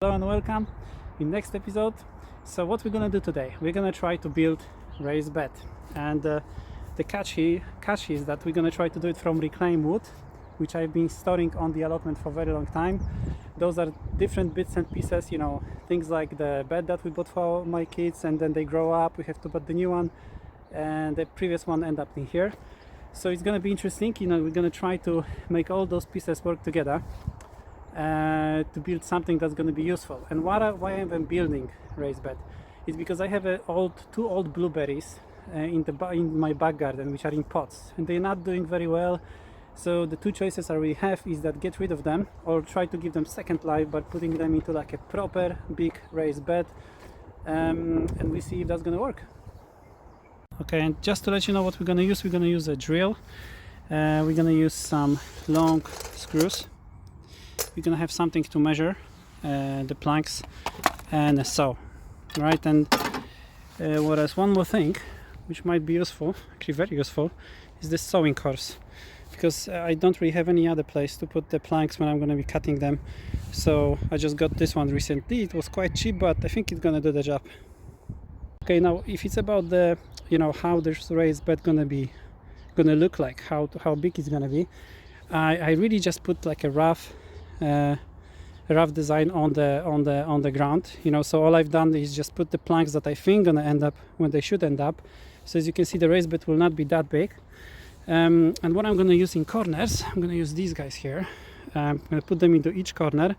Hello and welcome in next episode. So what we're gonna do today, we're gonna try to build raised bed, and the catch is that we're gonna try to do it from reclaimed wood, which I've been storing on the allotment for a very long time. Those are different bits and pieces, you know, things like the bed that we bought for my kids, and then they grow up, we have to buy the new one, and the previous one end up in here. So it's gonna be interesting, you know, we're gonna try to make all those pieces work together to build something that's going to be useful. And why I'm building raised bed is because I have two old blueberries in my back garden, which are in pots, and they're not doing very well. So the two choices I really have is that get rid of them or try to give them second life by putting them into like a proper big raised bed, and we see if that's going to work. Okay, and just to let you know what we're going to use a drill. We're going to use some long screws. We're gonna have something to measure the planks and a saw, right? And whereas one more thing which might be useful, actually very useful, is this sawing course, because I don't really have any other place to put the planks when I'm gonna be cutting them. So I just got this one recently. It was quite cheap, but I think it's gonna do the job. Okay, now if it's about the, you know, how this raised bed gonna look like, how big it's gonna be, I really just put like a rough design on the ground, you know. So all I've done is just put the planks that I think gonna end up when they should end up. So as you can see, the raised bed will not be that big, and what I'm gonna use in corners, I'm gonna use these guys here. I'm gonna put them into each corner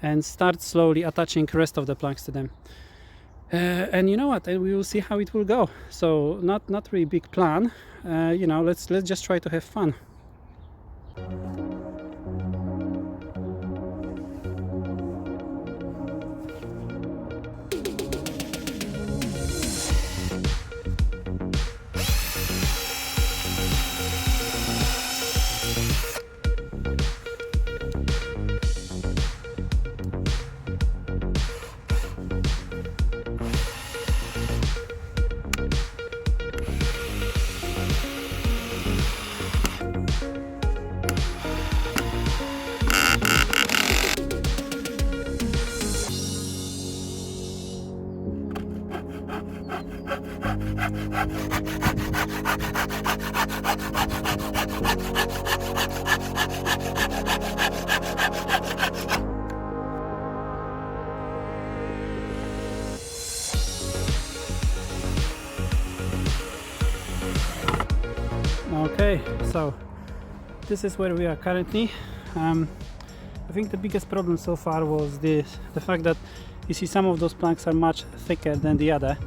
and start slowly attaching the rest of the planks to them, and you know what, we will see how it will go. So not really big plan, you know, let's just try to have fun. Okay, so this is where we are currently. I think the biggest problem so far was the fact that you see some of those planks are much thicker than the other,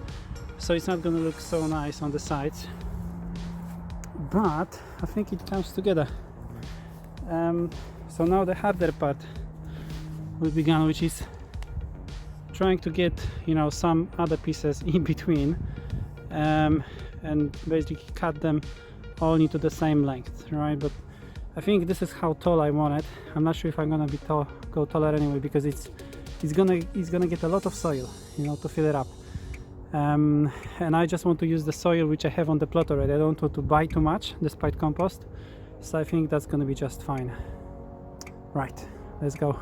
so it's not going to look so nice on the sides, but I think it comes together. So now the harder part will begin, which is trying to get, you know, some other pieces in between, and basically cut them all into the same length, right? But I think this is how tall I want it. I'm not sure if I'm gonna go taller anyway, because it's gonna get a lot of soil, you know, to fill it up, and I just want to use the soil which I have on the plot already. I don't want to buy too much despite compost, so I think that's gonna be just fine. Right, let's go.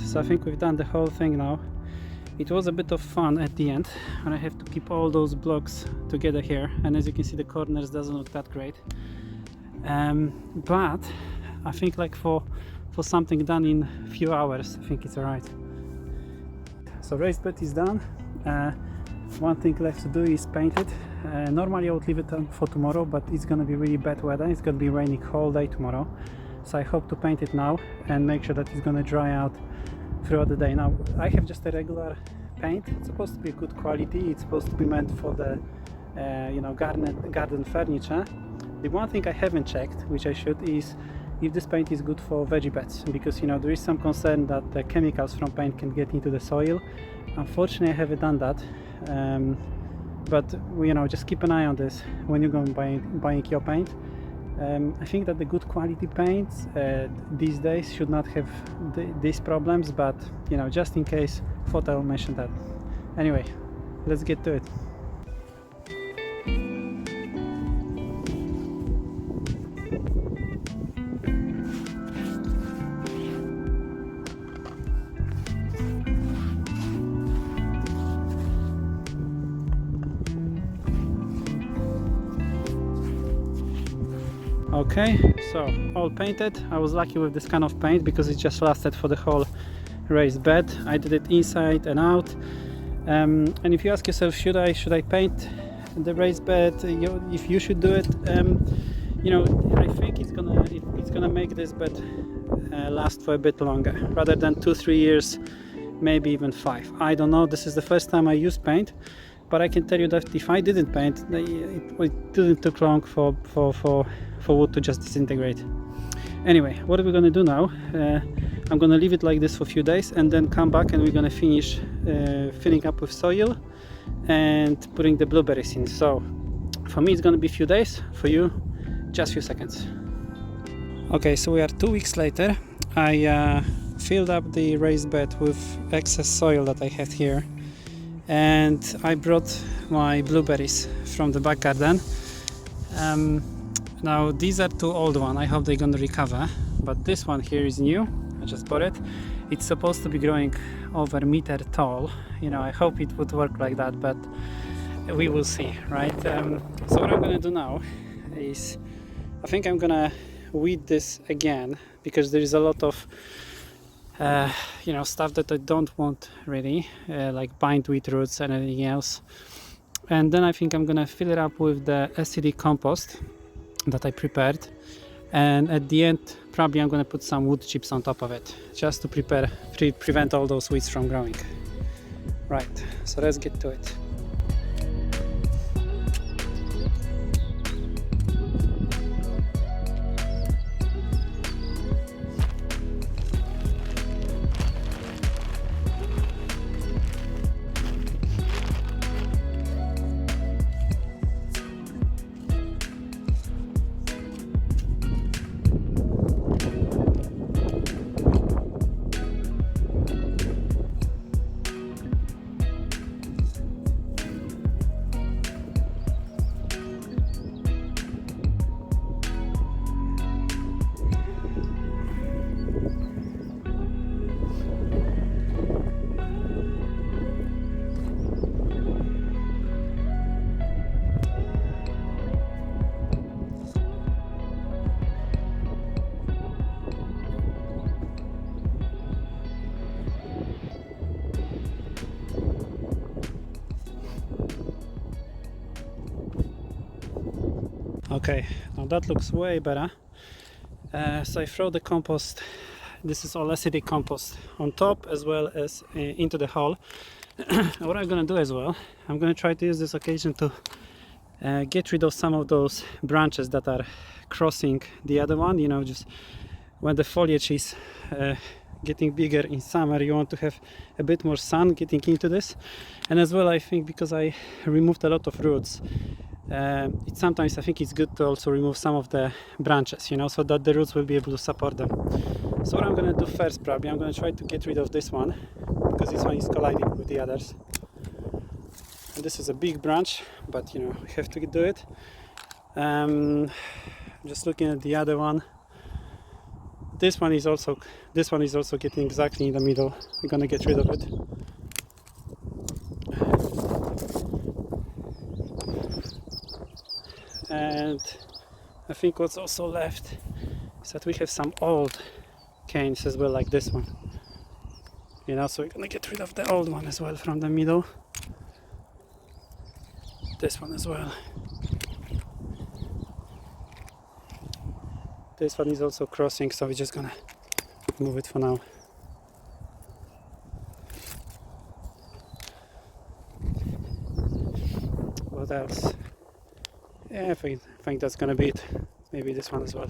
So I think we've done the whole thing now. It was a bit of fun at the end, and I have to keep all those blocks together here, and as you can see, the corners doesn't look that great, but I think like for something done in a few hours, I think it's alright. So raised bed is done. One thing left to do is paint it. Normally I would leave it on for tomorrow, but it's gonna be really bad weather. It's gonna be raining all day tomorrow, so I hope to paint it now and make sure that it's gonna dry out throughout the day. Now I have just a regular paint. It's supposed to be good quality. It's supposed to be meant for the garden furniture. The one thing I haven't checked, which I should, is if this paint is good for veggie beds, because there is some concern that the chemicals from paint can get into the soil. Unfortunately, I haven't done that, but just keep an eye on this when you go buying your paint. I think that the good quality paints these days should not have these problems, but just in case, thought I will mention that. Anyway, let's get to it. Okay, so all painted. I was lucky with this kind of paint because it just lasted for the whole raised bed. I did it inside and out. And if you ask yourself, should I paint the raised bed? If you should do it, I think it's gonna make this bed last for a bit longer, rather than 2-3 years, maybe even 5. I don't know. This is the first time I use paint, but I can tell you that if I didn't paint, it didn't take long for wood to just disintegrate. Anyway, what are we gonna do now? I'm gonna leave it like this for a few days and then come back and we're gonna finish filling up with soil and putting the blueberries in. So for me it's gonna be a few days, for you just a few seconds. Okay, so we are 2 weeks later. I filled up the raised bed with excess soil that I had here, and I brought my blueberries from the back garden. Now these are 2 old ones. I hope they're gonna recover, but this one here is new. I just bought it. It's supposed to be growing over a meter tall. I hope it would work like that, but we will see, right? So what I'm gonna do now is I think I'm gonna weed this again, because there is a lot of stuff that I don't want really, like bindweed roots and anything else. And then I think I'm gonna fill it up with the acidic compost that I prepared, and at the end probably I'm gonna put some wood chips on top of it, just to prevent all those weeds from growing. Right, so let's get to it. Okay, now that looks way better. So I throw the compost, this is all acidic compost, on top as well as into the hole. What I'm gonna do as well, I'm gonna try to use this occasion to get rid of some of those branches that are crossing the other one. Just when the foliage is getting bigger in summer, you want to have a bit more sun getting into this. And as well, I think because I removed a lot of roots, sometimes I think it's good to also remove some of the branches, so that the roots will be able to support them. So what I'm going to do first, probably I'm going to try to get rid of this one, because this one is colliding with the others. And this is a big branch, but we have to do it. Just looking at the other one, this one is also getting exactly in the middle. We're going to get rid of it. And I think what's also left is that we have some old canes as well, like this one. So we're gonna get rid of the old one as well from the middle. This one as well. This one is also crossing, so we're just gonna move it for now. What else? Yeah, I think that's gonna be it. Maybe this one as well.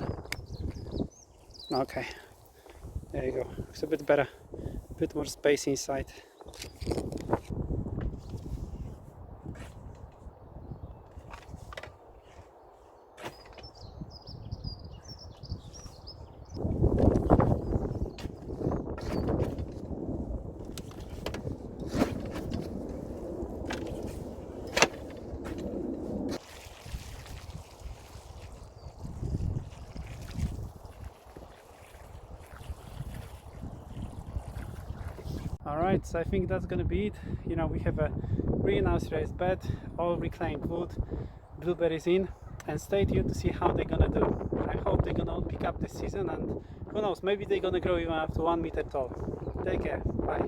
Okay, there you go. It's a bit better, a bit more space inside. Alright, so I think that's gonna be it. You know, we have a really nice raised bed, all reclaimed wood, blueberries in, and stay tuned to see how they're gonna do. I hope they're gonna pick up this season, and who knows, maybe they're gonna grow even up to 1 meter tall. Take care, bye.